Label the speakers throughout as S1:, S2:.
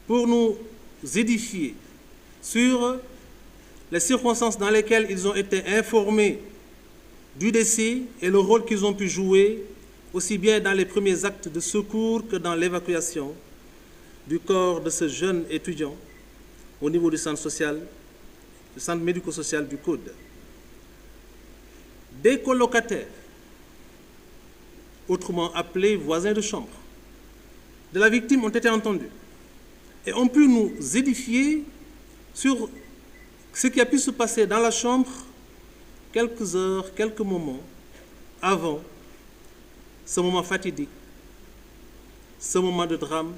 S1: pour nous édifier sur les circonstances dans lesquelles ils ont été informés du décès et le rôle qu'ils ont pu jouer, aussi bien dans les premiers actes de secours que dans l'évacuation du corps de ce jeune étudiant au niveau du centre social, le centre médico-social du COUD. Des colocataires, autrement appelés voisins de chambre, de la victime ont été entendus et ont pu nous édifier sur ce qui a pu se passer dans la chambre quelques heures, quelques moments avant ce moment fatidique, ce moment de drame,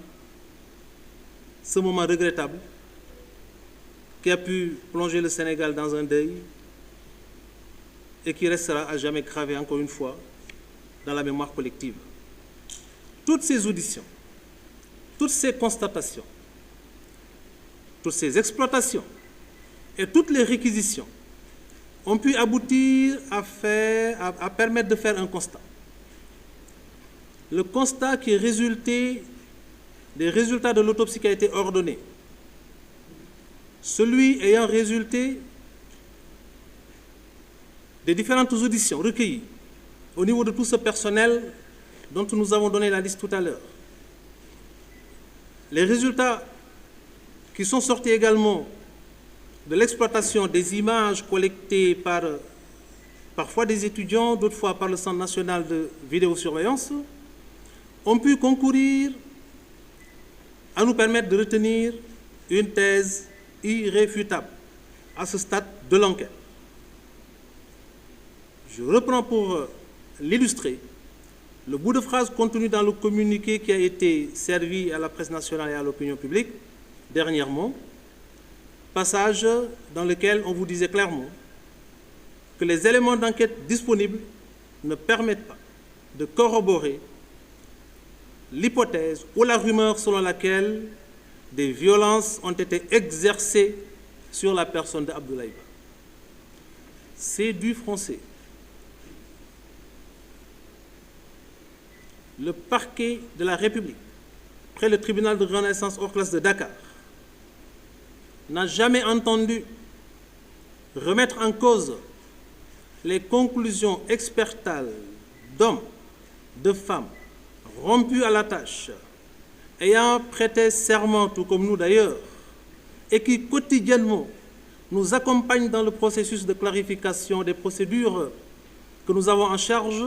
S1: ce moment regrettable qui a pu plonger le Sénégal dans un deuil et qui restera à jamais gravé, encore une fois, dans la mémoire collective. Toutes ces auditions, toutes ces constatations, toutes ces exploitations et toutes les réquisitions ont pu aboutir à permettre de faire un constat. Le constat qui est résulté des résultats de l'autopsie qui a été ordonnée, celui ayant résulté des différentes auditions recueillies au niveau de tout ce personnel dont nous avons donné la liste tout à l'heure. Les résultats qui sont sortis également de l'exploitation des images collectées par parfois des étudiants, d'autres fois par le Centre national de vidéosurveillance, ont pu concourir à nous permettre de retenir une thèse irréfutable à ce stade de l'enquête. Je reprends pour l'illustrer le bout de phrase contenu dans le communiqué qui a été servi à la presse nationale et à l'opinion publique dernièrement, passage dans lequel on vous disait clairement que les éléments d'enquête disponibles ne permettent pas de corroborer l'hypothèse ou la rumeur selon laquelle des violences ont été exercées sur la personne d'Abdoulaye Ba. C'est du français. Le parquet de la République, près le tribunal de grande instance hors classe de Dakar, n'a jamais entendu remettre en cause les conclusions expertales d'hommes, de femmes, rompus à la tâche, ayant prêté serment, tout comme nous d'ailleurs, et qui quotidiennement nous accompagnent dans le processus de clarification des procédures que nous avons en charge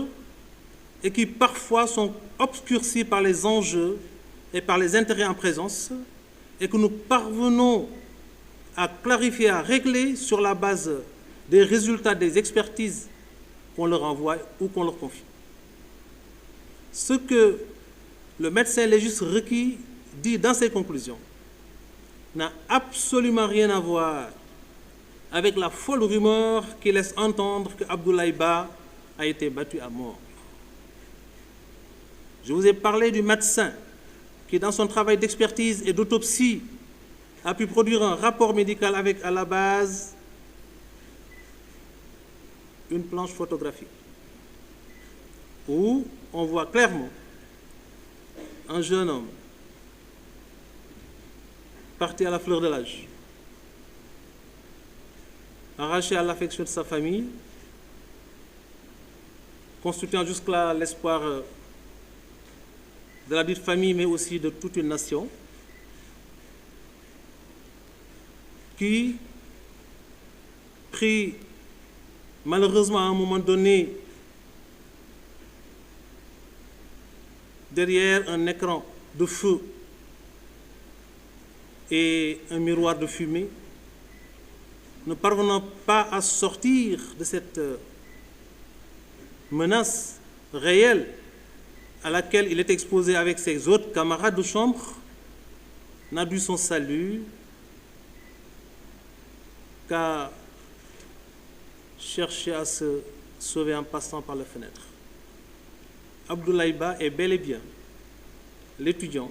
S1: et qui parfois sont obscurcis par les enjeux et par les intérêts en présence, et que nous parvenons à clarifier, à régler sur la base des résultats des expertises qu'on leur envoie ou qu'on leur confie. Ce que le médecin légiste requis dit dans ses conclusions n'a absolument rien à voir avec la folle rumeur qui laisse entendre que Abdoulaye Ba a été battu à mort. Je vous ai parlé du médecin qui, dans son travail d'expertise et d'autopsie, a pu produire un rapport médical avec, à la base, une planche photographique où on voit clairement un jeune homme parti à la fleur de l'âge, arraché à l'affection de sa famille, constituant jusque-là l'espoir de la dite famille, mais aussi de toute une nation, qui, pris malheureusement à un moment donné derrière un écran de feu et un miroir de fumée, ne parvenant pas à sortir de cette menace réelle à laquelle il est exposé avec ses autres camarades de chambre, n'a dû son salut qu'à chercher à se sauver en passant par la fenêtre. Abdoulaye Ba est bel et bien l'étudiant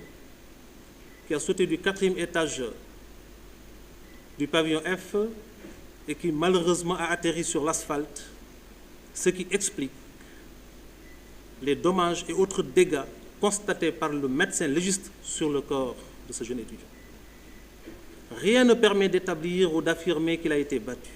S1: qui a sauté du 4e étage du pavillon F et qui malheureusement a atterri sur l'asphalte, ce qui explique les dommages et autres dégâts constatés par le médecin légiste sur le corps de ce jeune étudiant. rien ne permet d'établir ou d'affirmer qu'il a été battu.